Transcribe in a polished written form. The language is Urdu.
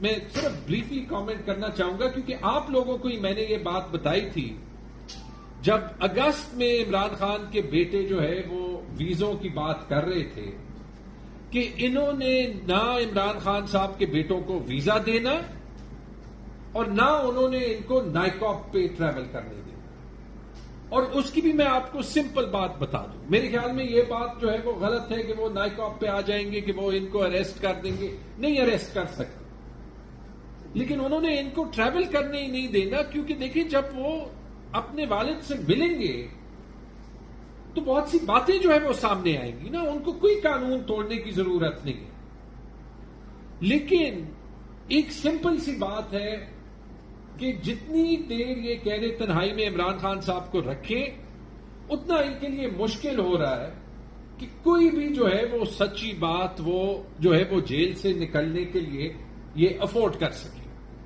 میں صرف بریفلی کامنٹ کرنا چاہوں گا کیونکہ آپ لوگوں کو ہی میں نے یہ بات بتائی تھی جب اگست میں عمران خان کے بیٹے جو ہے وہ ویزوں کی بات کر رہے تھے کہ انہوں نے نہ عمران خان صاحب کے بیٹوں کو ویزا دینا اور نہ انہوں نے ان کو نائکاپ پہ ٹریول کرنے دینا. اور اس کی بھی میں آپ کو سمپل بات بتا دوں. میرے خیال میں یہ بات جو ہے وہ غلط ہے کہ وہ نائکاپ پہ آ جائیں گے کہ وہ ان کو اریسٹ کر دیں گے. نہیں اریسٹ کر سکتے, لیکن انہوں نے ان کو ٹریول کرنے ہی نہیں دینا کیونکہ دیکھیں جب وہ اپنے والد سے ملیں گے تو بہت سی باتیں جو ہے وہ سامنے آئیں گی نا. ان کو کوئی قانون توڑنے کی ضرورت نہیں ہے. لیکن ایک سمپل سی بات ہے کہ جتنی دیر یہ قید تنہائی میں عمران خان صاحب کو رکھیں اتنا ان کے لیے مشکل ہو رہا ہے کہ کوئی بھی جو ہے وہ سچی بات وہ جو ہے وہ جیل سے نکلنے کے لیے یہ افورڈ کر سکے.